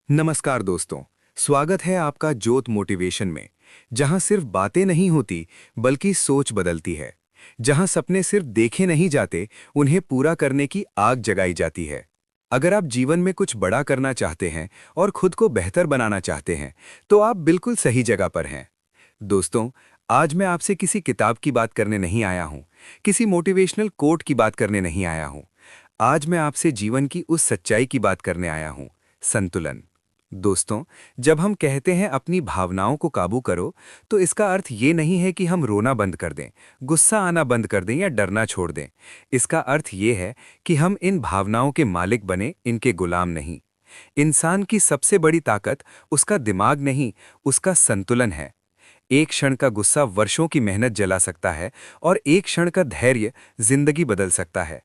नमस्कार दोस्तों। स्वागत है आपका जोत मोटिवेशन में, जहां सिर्फ बातें नहीं होती बल्कि सोच बदलती है। जहां सपने सिर्फ देखे नहीं जाते, उन्हें पूरा करने की आग जगाई जाती है। अगर आप जीवन में कुछ बड़ा करना चाहते हैं और खुद को बेहतर बनाना चाहते हैं, तो आप बिल्कुल सही जगह पर हैं। दोस्तों, आज मैं आपसे किसी किताब की बात करने नहीं आया हूं, किसी मोटिवेशनल कोट की बात करने नहीं आया हूं। आज मैं आपसे जीवन की उस सच्चाई की बात करने आया हूं, संतुलन। दोस्तों, जब हम कहते हैं अपनी भावनाओं को काबू करो, तो इसका अर्थ ये नहीं है कि हम रोना बंद कर दें, गुस्सा आना बंद कर दें या डरना छोड़ दें। इसका अर्थ ये है कि हम इन भावनाओं के मालिक बने, इनके गुलाम नहीं। इंसान की सबसे बड़ी ताकत उसका दिमाग नहीं, उसका संतुलन है। एक क्षण का गुस्सा वर्षों की मेहनत जला सकता है और एक क्षण का धैर्य जिंदगी बदल सकता है।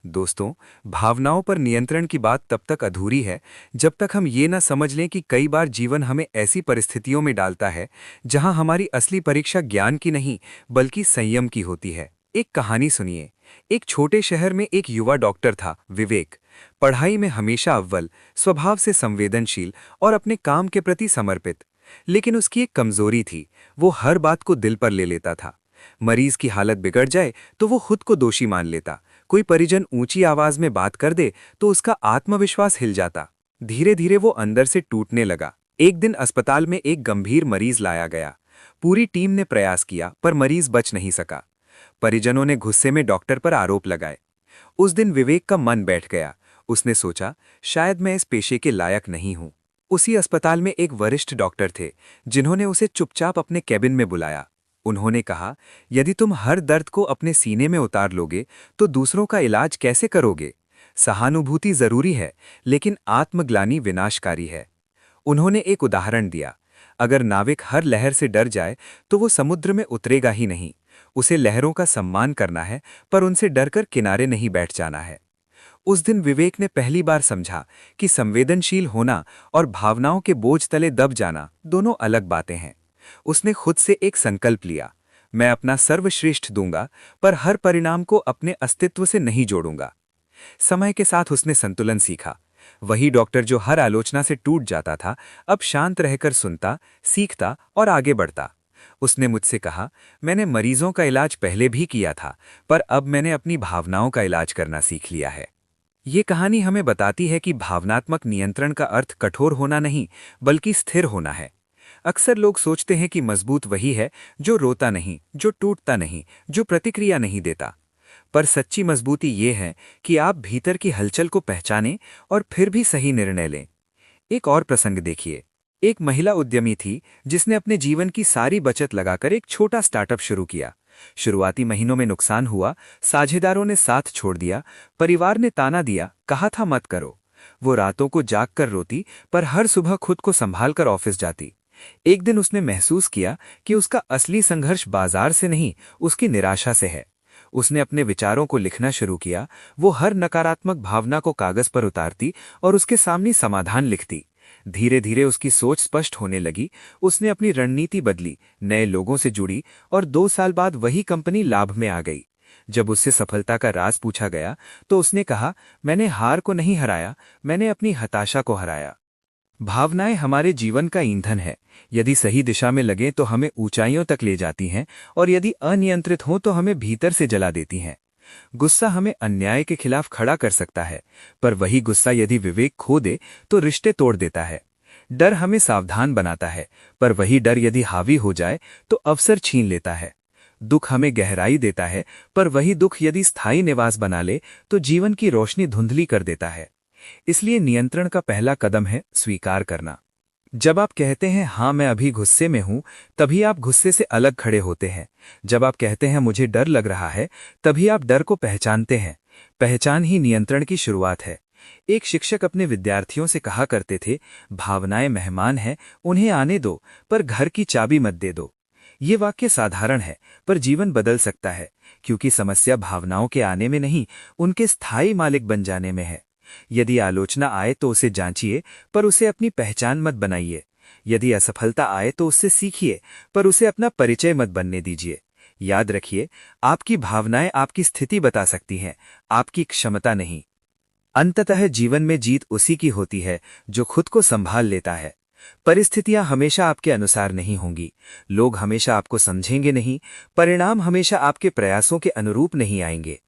दोस्तों, भावनाओं पर नियंत्रण की बात तब तक अधूरी है जब तक हम ये ना समझ लें कि कई बार जीवन हमें ऐसी परिस्थितियों में डालता है जहां हमारी असली परीक्षा ज्ञान की नहीं बल्कि संयम की होती है। एक कहानी सुनिए। एक छोटे शहर में एक युवा डॉक्टर था, विवेक। पढ़ाई में हमेशा अव्वल, स्वभाव से संवेदनशील और अपने काम के प्रति समर्पित। लेकिन उसकी एक कमजोरी थी, वो हर बात को दिल पर ले लेता था। मरीज की हालत बिगड़ जाए तो वो खुद को दोषी मान लेता। कोई परिजन ऊंची आवाज में बात कर दे तो उसका आत्मविश्वास हिल जाता। धीरे धीरे वो अंदर से टूटने लगा। एक दिन अस्पताल में एक गंभीर मरीज लाया गया। पूरी टीम ने प्रयास किया पर मरीज बच नहीं सका। परिजनों ने गुस्से में डॉक्टर पर आरोप लगाए। उस दिन विवेक का मन बैठ गया। उसने सोचा, शायद मैं इस पेशे के लायक नहीं हूं। उसी अस्पताल में एक वरिष्ठ डॉक्टर थे, जिन्होंने उसे चुपचाप अपने कैबिन में बुलाया। उन्होंने कहा, यदि तुम हर दर्द को अपने सीने में उतार लोगे तो दूसरों का इलाज कैसे करोगे? सहानुभूति जरूरी है, लेकिन आत्मग्लानि विनाशकारी है। उन्होंने एक उदाहरण दिया। अगर नाविक हर लहर से डर जाए तो वो समुद्र में उतरेगा ही नहीं। उसे लहरों का सम्मान करना है, पर उनसे डरकर किनारे नहीं बैठ जाना है। उस दिन विवेक ने पहली बार समझा कि संवेदनशील होना और भावनाओं के बोझ तले दब जाना दोनों अलग बातें हैं। उसने खुद से एक संकल्प लिया, मैं अपना सर्वश्रेष्ठ दूंगा, पर हर परिणाम को अपने अस्तित्व से नहीं जोड़ूंगा। समय के साथ उसने संतुलन सीखा। वही डॉक्टर जो हर आलोचना से टूट जाता था, अब शांत रहकर सुनता, सीखता और आगे बढ़ता। उसने मुझसे कहा, मैंने मरीजों का इलाज पहले भी किया था, पर अब मैंने अपनी भावनाओं का इलाज करना सीख लिया है। ये कहानी हमें बताती है कि भावनात्मक नियंत्रण का अर्थ कठोर होना नहीं, बल्कि स्थिर होना है। अक्सर लोग सोचते हैं कि मजबूत वही है जो रोता नहीं, जो टूटता नहीं, जो प्रतिक्रिया नहीं देता। पर सच्ची मजबूती ये है कि आप भीतर की हलचल को पहचानें और फिर भी सही निर्णय लें। एक और प्रसंग देखिए। एक महिला उद्यमी थी जिसने अपने जीवन की सारी बचत लगाकर एक छोटा स्टार्टअप शुरू किया। शुरुआती महीनों में नुकसान हुआ, साझेदारों ने साथ छोड़ दिया, परिवार ने ताना दिया, कहा था मत करो। वो रातों को जाग कर रोती, पर हर सुबह खुद को संभाल कर ऑफिस जाती। एक दिन उसने महसूस किया कि उसका असली संघर्ष बाजार से नहीं, उसकी निराशा से है। उसने अपने विचारों को लिखना शुरू किया। वो हर नकारात्मक भावना को कागज पर उतारती और उसके सामने समाधान लिखती। धीरे धीरे उसकी सोच स्पष्ट होने लगी। उसने अपनी रणनीति बदली, नए लोगों से जुड़ी और 2 साल बाद वही कंपनी लाभ में आ गई। जब उससे सफलता का राज पूछा गया तो उसने कहा, मैंने हार को नहीं हराया, मैंने अपनी हताशा को हराया। भावनाएं हमारे जीवन का ईंधन है। यदि सही दिशा में लगे तो हमें ऊंचाइयों तक ले जाती हैं, और यदि अनियंत्रित हों तो हमें भीतर से जला देती हैं। गुस्सा हमें अन्याय के खिलाफ खड़ा कर सकता है, पर वही गुस्सा यदि विवेक खो दे तो रिश्ते तोड़ देता है। डर हमें सावधान बनाता है, पर वही डर यदि हावी हो जाए तो अवसर छीन लेता है। दुख हमें गहराई देता है, पर वही दुख यदि स्थायी निवास बना ले तो जीवन की रोशनी धुंधली कर देता है। इसलिए नियंत्रण का पहला कदम है स्वीकार करना। जब आप कहते हैं हाँ मैं अभी गुस्से में हूं, तभी आप गुस्से से अलग खड़े होते हैं। जब आप कहते हैं मुझे डर लग रहा है, तभी आप डर को पहचानते हैं। पहचान ही नियंत्रण की शुरुआत है। एक शिक्षक अपने विद्यार्थियों से कहा करते थे, भावनाएं मेहमान हैं, उन्हें आने दो, पर घर की चाबी मत दे दो। ये वाक्य साधारण है, पर जीवन बदल सकता है, क्योंकि समस्या भावनाओं के आने में नहीं, उनके स्थायी मालिक बन जाने में है। यदि आलोचना आए तो उसे जांचिए, पर उसे अपनी पहचान मत बनाइए। यदि असफलता आए तो उससे सीखिए, पर उसे अपना परिचय मत बनने दीजिए। याद रखिए, आपकी भावनाएं आपकी स्थिति बता सकती हैं, आपकी क्षमता नहीं। अंततः जीवन में जीत उसी की होती है जो खुद को संभाल लेता है। परिस्थितियां हमेशा आपके अनुसार नहीं होंगी, लोग हमेशा आपको समझेंगे नहीं, परिणाम हमेशा आपके प्रयासों के अनुरूप नहीं आएंगे।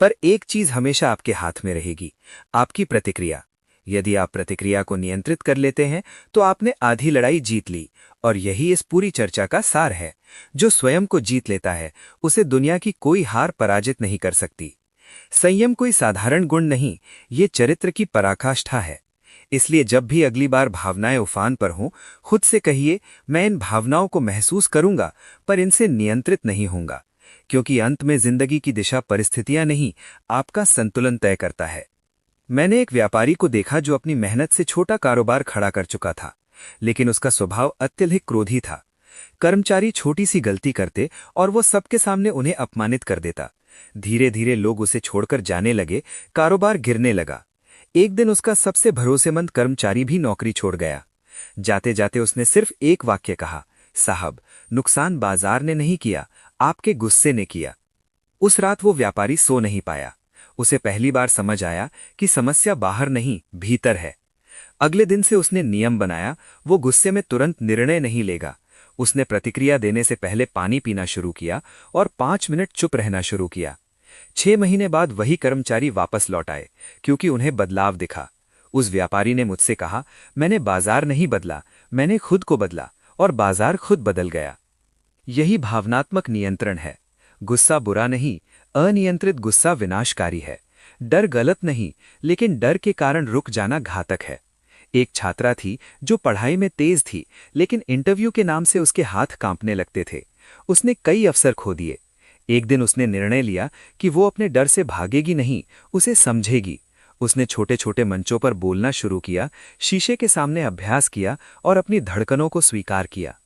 पर एक चीज हमेशा आपके हाथ में रहेगी, आपकी प्रतिक्रिया। यदि आप प्रतिक्रिया को नियंत्रित कर लेते हैं तो आपने आधी लड़ाई जीत ली। और यही इस पूरी चर्चा का सार है। जो स्वयं को जीत लेता है उसे दुनिया की कोई हार पराजित नहीं कर सकती। संयम कोई साधारण गुण नहीं, ये चरित्र की पराकाष्ठा है। इसलिए जब भी अगली बार भावनाएं उफान पर हों, खुद से कहिए, मैं इन भावनाओं को महसूस करूंगा पर इनसे नियंत्रित नहीं होऊंगा। क्योंकि अंत में जिंदगी की दिशा परिस्थितियां नहीं, आपका संतुलन तय करता है। मैंने एक व्यापारी को देखा जो अपनी मेहनत से छोटा कारोबार खड़ा कर चुका था, लेकिन उसका स्वभाव अत्यधिक क्रोधी था। कर्मचारी छोटी सी गलती करते और वो सबके सामने उन्हें अपमानित कर देता। धीरे धीरे लोग उसे छोड़कर जाने लगे, कारोबार गिरने लगा। एक दिन उसका सबसे भरोसेमंद कर्मचारी भी नौकरी छोड़ गया। जाते जाते उसने सिर्फ एक वाक्य कहा, साहब, नुकसान बाजार ने नहीं किया, आपके गुस्से ने किया। उस रात वो व्यापारी सो नहीं पाया। उसे पहली बार समझ आया कि समस्या बाहर नहीं, भीतर है। अगले दिन से उसने नियम बनाया, वो गुस्से में तुरंत निर्णय नहीं लेगा। उसने प्रतिक्रिया देने से पहले पानी पीना शुरू किया और 5 मिनट चुप रहना शुरू किया। 6 महीने बाद वही कर्मचारी वापस लौट आए, क्योंकि उन्हें बदलाव दिखा। उस व्यापारी ने मुझसे कहा, मैंने बाजार नहीं बदला, मैंने खुद को बदला और बाजार खुद बदल गया। यही भावनात्मक नियंत्रण है। गुस्सा बुरा नहीं, अनियंत्रित गुस्सा विनाशकारी है। डर गलत नहीं, लेकिन डर के कारण रुक जाना घातक है। एक छात्रा थी जो पढ़ाई में तेज थी, लेकिन इंटरव्यू के नाम से उसके हाथ कांपने लगते थे। उसने कई अवसर खो दिए। एक दिन उसने निर्णय लिया कि वो अपने डर से भागेगी नहीं, उसे समझेगी। उसने छोटे छोटे मंचों पर बोलना शुरू किया, शीशे के सामने अभ्यास किया और अपनी धड़कनों को स्वीकार किया।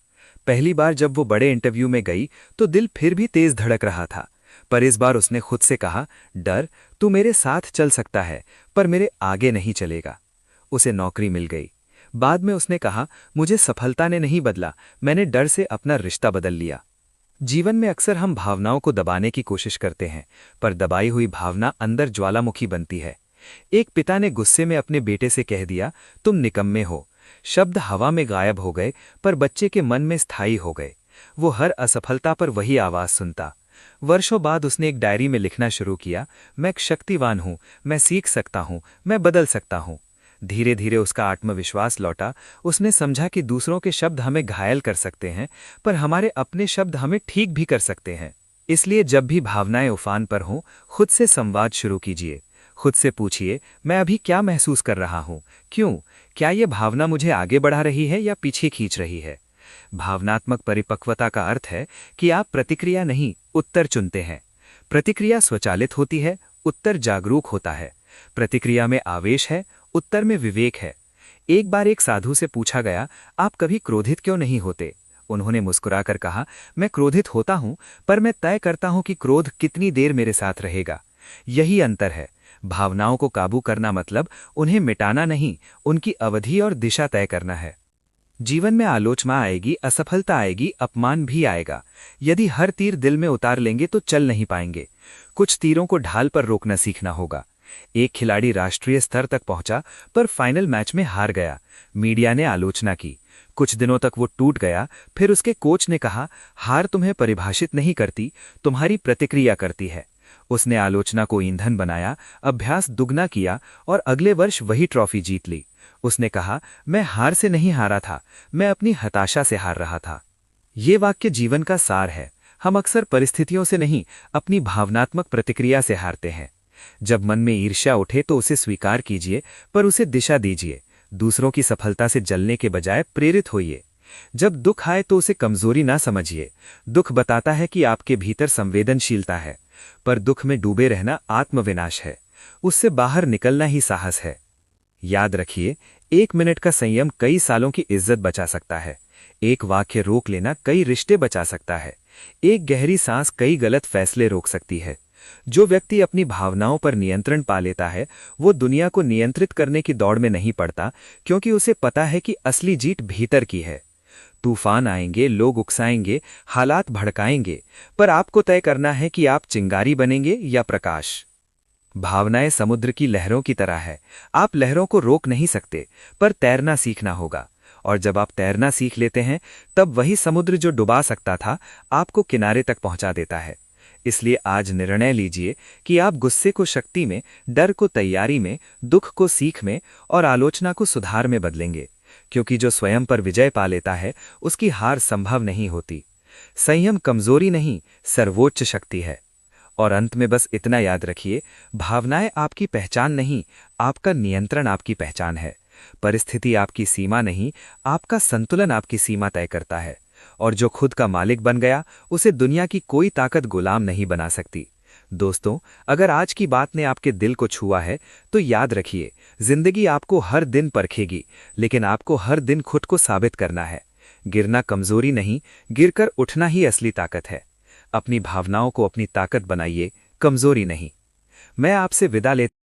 पहली बार जब वो बड़े इंटरव्यू में गई तो दिल फिर भी तेज धड़क रहा था, पर इस बार उसने खुद से कहा, डर, तू मेरे साथ चल सकता है पर मेरे आगे नहीं चलेगा। उसे नौकरी मिल गई। बाद में उसने कहा, मुझे सफलता ने नहीं बदला, मैंने डर से अपना रिश्ता बदल लिया। जीवन में अक्सर हम भावनाओं को दबाने की कोशिश करते हैं, पर दबाई हुई भावना अंदर ज्वालामुखी बनती है। एक पिता ने गुस्से में अपने बेटे से कह दिया, तुम निकम्मे हो। शब्द हवा में गायब हो गए, पर बच्चे के मन में स्थायी हो गए। वो हर असफलता पर वही आवाज सुनता। वर्षों बाद उसने एक डायरी में लिखना शुरू किया, मैं एक शक्तिवान हूं, मैं सीख सकता हूं, मैं बदल सकता हूं। धीरे धीरे उसका आत्मविश्वास लौटा। उसने समझा कि दूसरों के शब्द हमें घायल कर सकते हैं, पर हमारे अपने शब्द हमें ठीक भी कर सकते हैं। इसलिए जब भी भावनाएं उफान पर हों, खुद से संवाद शुरू कीजिए। खुद से पूछिए, मैं अभी क्या महसूस कर रहा हूं, क्यों, क्या यह भावना मुझे आगे बढ़ा रही है या पीछे खींच रही है। भावनात्मक परिपक्वता का अर्थ है कि आप प्रतिक्रिया नहीं, उत्तर चुनते हैं। प्रतिक्रिया स्वचालित होती है, उत्तर जागरूक होता है। प्रतिक्रिया में आवेश है, उत्तर में विवेक है। एक बार एक साधु से पूछा गया, आप कभी क्रोधित क्यों नहीं होते। उन्होंने मुस्कुराकर कहा, मैं क्रोधित होता हूं, पर मैं तय करता हूं कि क्रोध कितनी देर मेरे साथ रहेगा। यही अंतर है। भावनाओं को काबू करना मतलब उन्हें मिटाना नहीं, उनकी अवधि और दिशा तय करना है। जीवन में आलोचना आएगी, असफलता आएगी, अपमान भी आएगा। यदि हर तीर दिल में उतार लेंगे तो चल नहीं पाएंगे। कुछ तीरों को ढाल पर रोकना सीखना होगा। एक खिलाड़ी राष्ट्रीय स्तर तक पहुंचा, पर फाइनल मैच में हार गया। मीडिया ने आलोचना की। कुछ दिनों तक वो टूट गया। फिर उसके कोच ने कहा, हार तुम्हें परिभाषित नहीं करती, तुम्हारी प्रतिक्रिया करती है। उसने आलोचना को ईंधन बनाया, अभ्यास दुगना किया और अगले वर्ष वही ट्रॉफी जीत ली। उसने कहा, मैं हार से नहीं हारा था, मैं अपनी हताशा से हार रहा था। ये वाक्य जीवन का सार है। हम अक्सर परिस्थितियों से नहीं, अपनी भावनात्मक प्रतिक्रिया से हारते हैं। जब मन में ईर्ष्या उठे तो उसे स्वीकार कीजिए, पर उसे दिशा दीजिए। दूसरों की सफलता से जलने के बजाय प्रेरित होइए। जब दुख आए तो उसे कमजोरी ना समझिए। दुख बताता है कि आपके भीतर संवेदनशीलता है, पर दुख में डूबे रहना आत्मविनाश है। उससे बाहर निकलना ही साहस है। याद रखिए, 1 मिनट का संयम कई सालों की इज्जत बचा सकता है। एक वाक्य रोक लेना कई रिश्ते बचा सकता है। एक गहरी सांस कई गलत फैसले रोक सकती है। जो व्यक्ति अपनी भावनाओं पर नियंत्रण पा लेता है, वो दुनिया को नियंत्रित करने की दौड़ में नहीं पड़ता, क्योंकि उसे पता है कि असली जीत भीतर की है। तूफान आएंगे, लोग उकसाएंगे, हालात भड़काएंगे, पर आपको तय करना है कि आप चिंगारी बनेंगे या प्रकाश। भावनाएं समुद्र की लहरों की तरह है। आप लहरों को रोक नहीं सकते, पर तैरना सीखना होगा। और जब आप तैरना सीख लेते हैं, तब वही समुद्र जो डुबा सकता था, आपको किनारे तक पहुंचा देता है। इसलिए आज निर्णय लीजिए कि आप गुस्से को शक्ति में, डर को तैयारी में, दुख को सीख में और आलोचना को सुधार में बदलेंगे। क्योंकि जो स्वयं पर विजय पा लेता है, उसकी हार संभव नहीं होती। संयम कमजोरी नहीं, सर्वोच्च शक्ति है। और अंत में बस इतना याद रखिए, भावनाएं आपकी पहचान नहीं, आपका नियंत्रण आपकी पहचान है। परिस्थिति आपकी सीमा नहीं, आपका संतुलन आपकी सीमा तय करता है। और जो खुद का मालिक बन गया, उसे दुनिया की कोई ताकत गुलाम नहीं बना सकती। दोस्तों, अगर आज की बात ने आपके दिल को छुआ है, तो याद रखिए, जिंदगी आपको हर दिन परखेगी, लेकिन आपको हर दिन खुद को साबित करना है। गिरना कमजोरी नहीं, गिरकर उठना ही असली ताकत है। अपनी भावनाओं को अपनी ताकत बनाइए, कमजोरी नहीं। मैं आपसे विदा लेता